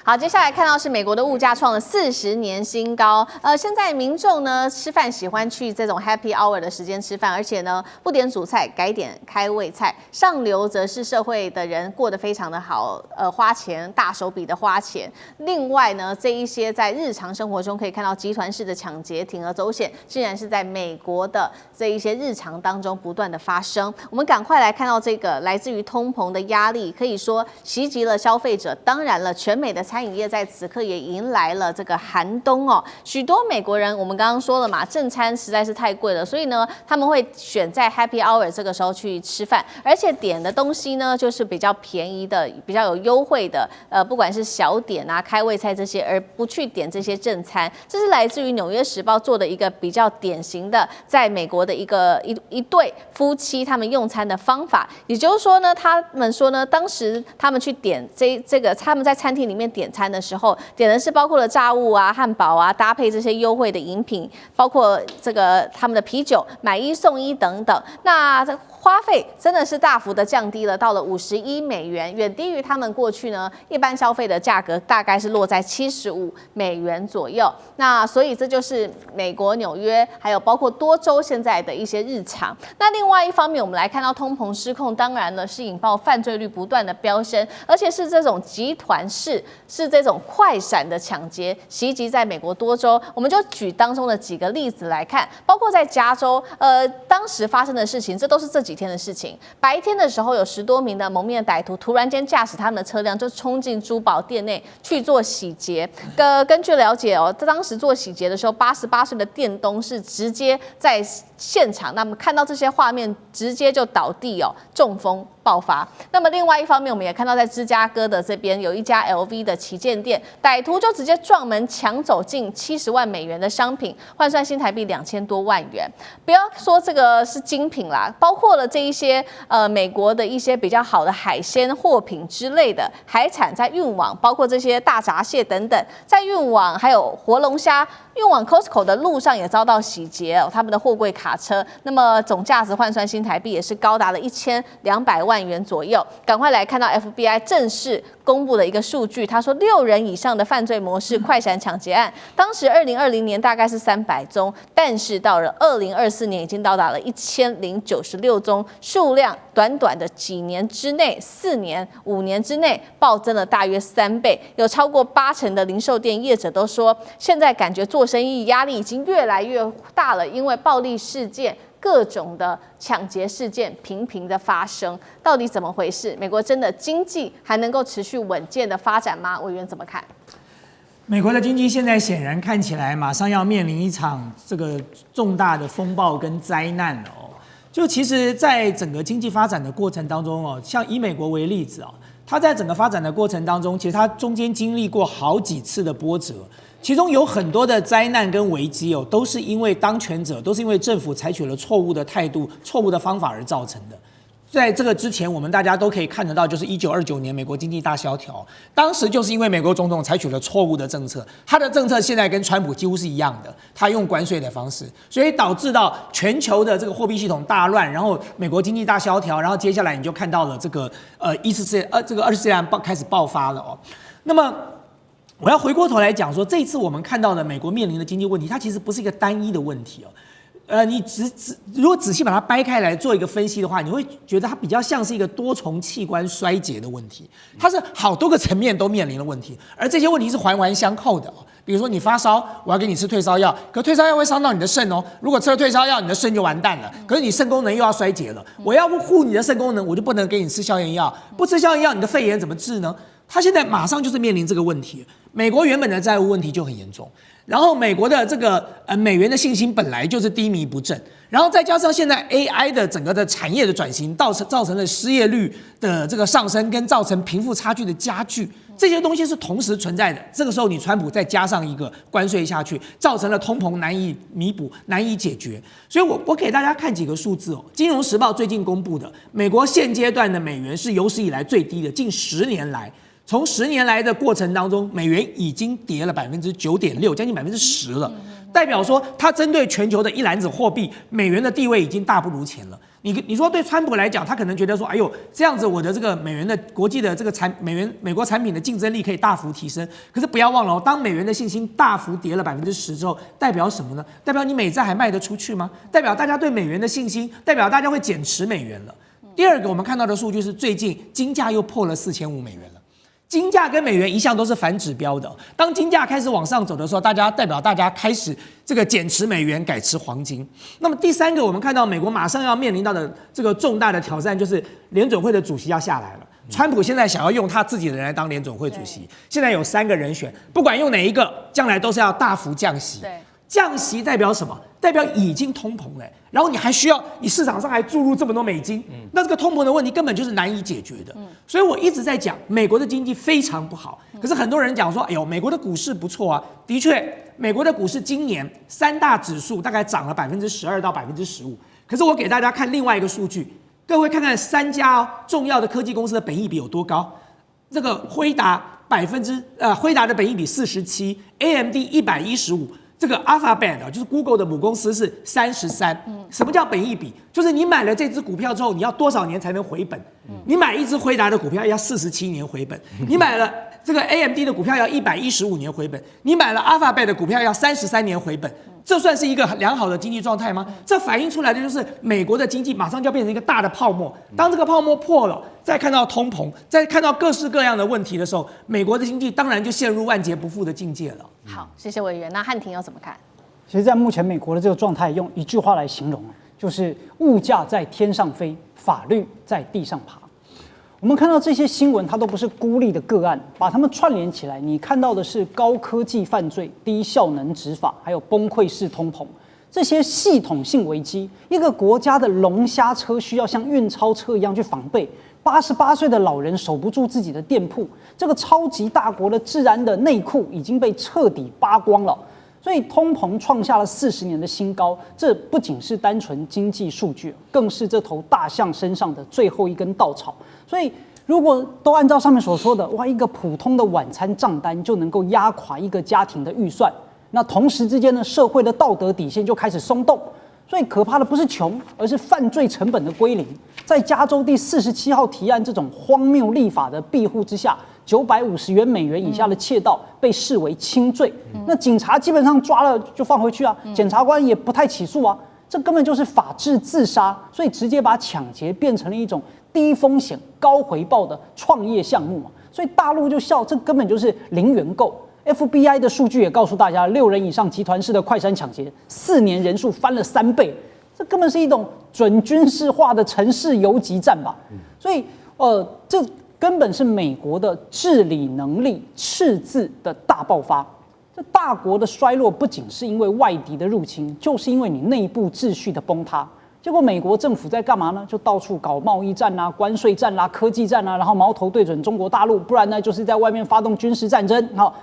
好，接下来看到是美国的物价创了40年新高。现在民众呢吃饭喜欢去这种 Happy Hour 的时间吃饭，而且呢不点主菜，改点开胃菜。上流则是社会的人过得非常的好，花钱大手笔的花钱。另外呢，这一些在日常生活中可以看到集团式的抢劫、铤而走险，竟然是在美国的这一些日常当中不断的发生。我们赶快来看到这个来自于通膨的压力，可以说袭击了消费者。当然了，全美的餐饮业在此刻也迎来了这个寒冬哦。许多美国人，我们刚刚说了嘛，正餐实在是太贵了，所以呢，他们会选在 Happy Hour 这个时候去吃饭，而且点的东西呢，就是比较便宜的、比较有优惠的，不管是小点啊、开胃菜这些，而不去点这些正餐。这是来自于《纽约时报》做的一个比较典型的，在美国的一对夫妻他们用餐的方法。也就是说呢，他们说呢，当时他们去点这个，他们在餐厅里面点餐的时候，点的是包括了炸物啊、汉堡啊，搭配这些优惠的饮品，包括这个他们的啤酒，买1送1等等。那这花费真的是大幅的降低了，到了$51，远低于他们过去呢一般消费的价格，大概是落在$75左右。那所以这就是美国纽约，还有包括多州现在的一些日常。那另外一方面，我们来看到通膨失控，当然了是引爆犯罪率不断的飙升，而且是这种集团式，是这种快闪的抢劫袭击在美国多州。我们就举当中的几个例子来看，包括在加州，当时发生的事情，这都是这几天的事情。白天的时候，有10多名的蒙面歹徒突然间驾驶他们的车辆就冲进珠宝店内去做洗劫。根据了解哦，当时做洗劫的时候，88岁的店东是直接在现场，那么看到这些画面，直接就倒地哦，中风爆发。那么另外一方面，我们也看到在芝加哥的这边有一家 LV 的旗舰店，歹徒就直接撞门抢走近$70万的商品，换算新台币2000多万元。不要说这个是精品啦，包括了这一些美国的一些比较好的海鲜货品之类的海产在运往，包括这些大闸蟹等等，在运往还有活龙虾运往 Costco 的路上也遭到洗劫哦，他们的货柜卡车，那么总价值换算新台币也是高达了1200万元左右。赶快来看到 FBI 正式公布的一个数据，他说6人以上的犯罪模式快闪抢劫案，当时2020年大概是300宗，但是到了2024年已经到达了1096宗，数量短短的几年之内，4年、5年之内暴增了大约3倍。有超过80%的零售店业者都说，现在感觉做生意压力已经越来越大了，因为暴力事件、各种的抢劫事件频频的发生，到底怎么回事？美国真的经济还能够持续稳健的发展吗？委员怎么看？美国的经济现在显然看起来马上要面临一场这个重大的风暴跟灾难了哦。就其实，在整个经济发展的过程当中哦，像以美国为例子哦，它在整个发展的过程当中，其实它中间经历过好几次的波折。其中有很多的灾难跟危机哦，都是因为当权者，都是因为政府采取了错误的态度、错误的方法而造成的。在这个之前，我们大家都可以看得到，就是1929年美国经济大萧条，当时就是因为美国总统采取了错误的政策，他的政策现在跟川普几乎是一样的，他用关税的方式，所以导致到全球的这个货币系统大乱，然后美国经济大萧条，然后接下来你就看到了这个这个二次世界大战开始爆发了哦。那么我要回过头来讲说，这一次我们看到的美国面临的经济问题，它其实不是一个单一的问题哦。你如果仔细把它掰开来做一个分析的话，你会觉得它比较像是一个多重器官衰竭的问题，它是好多个层面都面临了问题，而这些问题是环环相扣的哦。比如说你发烧，我要给你吃退烧药，可退烧药会伤到你的肾哦。如果吃了退烧药，你的肾就完蛋了。可是你肾功能又要衰竭了，我要护你的肾功能，我就不能给你吃消炎药，不吃消炎药，你的肺炎怎么治呢？他现在马上就是面临这个问题。美国原本的债务问题就很严重，然后美国的这个美元的信心本来就是低迷不振，然后再加上现在 AI 的整个的产业的转型，造成了失业率的这个上升，跟造成贫富差距的加剧，这些东西是同时存在的。这个时候你川普再加上一个关税下去，造成了通膨难以弥补、难以解决。所以我给大家看几个数字哦，《金融时报》最近公布的，美国现阶段的美元是有史以来最低的，近10年来。从10年来的过程当中，美元已经跌了9.6%，将近10%了，代表说它针对全球的一篮子货币，美元的地位已经大不如前了。你说对川普来讲，他可能觉得说，哎呦，这样子我的这个美元的国际的这个美国产品的竞争力可以大幅提升。可是不要忘了哦，当美元的信心大幅跌了10%之后，代表什么呢？代表你美债还卖得出去吗？代表大家对美元的信心，代表大家会减持美元了。第二个，我们看到的数据是最近金价又破了$4500了。金价跟美元一向都是反指标的，当金价开始往上走的时候，代表大家开始这个减持美元，改持黄金。那么第三个，我们看到美国马上要面临到的这个重大的挑战，就是联准会的主席要下来了。川普现在想要用他自己的人来当联准会主席，现在有3个人选，不管用哪一个，将来都是要大幅降息。降息代表什么？代表已经通膨了，然后你还需要你市场上还注入这么多美金，那这个通膨的问题根本就是难以解决的。所以我一直在讲，美国的经济非常不好。可是很多人讲说，哎呦，美国的股市不错啊。的确，美国的股市今年3大指数大概涨了12%到15%。可是我给大家看另外一个数据，各位看看3家重要的科技公司的本益比有多高。这个辉达的本益比47，AMD 115。这个 Alphabet 就是 Google 的母公司是33。什么叫本益比？就是你买了这只股票之后，你要多少年才能回本？你买一只辉达的股票要47年回本，你买了这个 AMD 的股票要115年回本，你买了 Alphabet 的股票要33年回本。这算是一个良好的经济状态吗？这反映出来的就是美国的经济马上就要变成一个大的泡沫。当这个泡沫破了，再看到通膨，再看到各式各样的问题的时候，美国的经济当然就陷入万劫不复的境界了。好，谢谢委员。那汉庭要怎么看？其实，在目前美国的这个状态，用一句话来形容，就是物价在天上飞，法律在地上爬。我们看到这些新闻，它都不是孤立的个案，把它们串联起来，你看到的是高科技犯罪、低效能执法，还有崩溃式通膨，这些系统性危机，一个国家的龙虾车需要像运钞车一样去防备。88岁的老人守不住自己的店铺，这个超级大国的治安的内裤已经被彻底扒光了。所以通膨创下了40年的新高，这不仅是单纯经济数据，更是这头大象身上的最后一根稻草。所以如果都按照上面所说的，哇，一个普通的晚餐账单就能够压垮一个家庭的预算，那同时之间呢，社会的道德底线就开始松动。所以可怕的不是穷，而是犯罪成本的归零。在加州第47号提案这种荒谬立法的庇护之下，950美元以下的窃盗被视为轻罪。那警察基本上抓了就放回去啊，检察官也不太起诉啊，这根本就是法治自杀。所以直接把抢劫变成了一种低风险高回报的创业项目嘛。所以大陆就笑，这根本就是零元购。FBI 的数据也告诉大家，6人以上集团式的快闪抢劫，4年人数翻了3倍，这根本是一种准军事化的城市游击战吧。所以，这根本是美国的治理能力赤字的大爆发。这大国的衰落不仅是因为外敌的入侵，就是因为你内部秩序的崩塌。结果美国政府在干嘛呢？就到处搞贸易战啦、关税战啦、科技战啦，然后矛头对准中国大陆，不然呢就是在外面发动军事战争。好。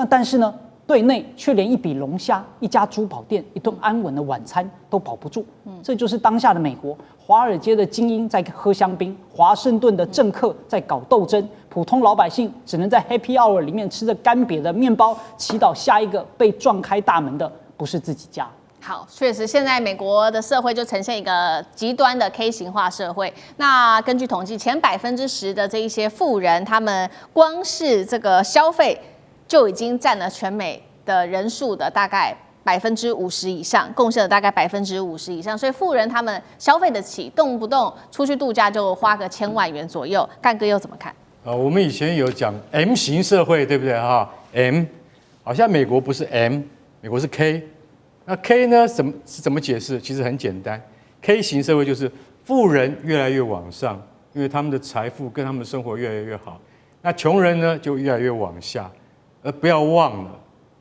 但是呢，对内却连一笔龙虾、一家珠宝店、一顿安稳的晚餐都保不住。这就是当下的美国。华尔街的精英在喝香槟，华盛顿的政客在搞斗争，普通老百姓只能在 Happy Hour 里面吃着干瘪的面包，祈祷下一个被撞开大门的不是自己家。好，确实，现在美国的社会就呈现一个极端的 K 型化社会。那根据统计，前10%的这一些富人，他们光是这个消费就已经占了全美的人数的大概50%以上，贡献了大概50%以上，所以富人他们消费得起，动不动出去度假就花个1000万元左右。干哥又怎么看？我们以前有讲 M 型社会，对不对哈 ？M 好像美国不是 M， 美国是 K。那 K 呢？怎么解释？其实很简单 ，K 型社会就是富人越来越往上，因为他们的财富跟他们的生活越来越好。那穷人呢就越来越往下。而不要忘了，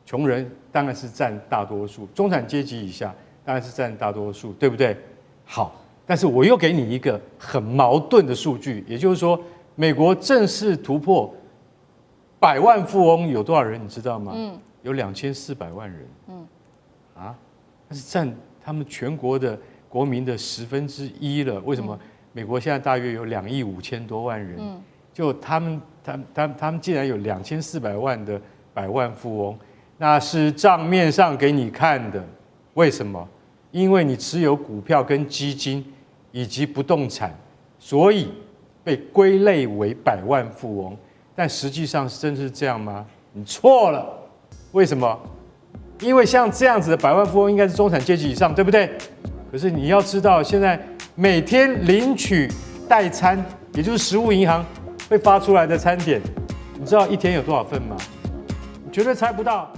穷人当然是占大多数，中产阶级以下当然是占大多数，对不对？好，但是我又给你一个很矛盾的数据，也就是说，美国正式突破100万富翁有多少人？你知道吗？有2400万人。那是占他们全国的国民的1/10了。为什么？美国现在大约有2亿5千多万人，就他们竟然有2400万的100万富翁，那是账面上给你看的。为什么？因为你持有股票跟基金，以及不动产，所以被归类为百万富翁。但实际上真是这样吗？你错了。为什么？因为像这样子的百万富翁应该是中产阶级以上，对不对？可是你要知道，现在每天领取代餐，也就是食物银行会发出来的餐点，你知道一天有多少份吗？你绝对猜不到。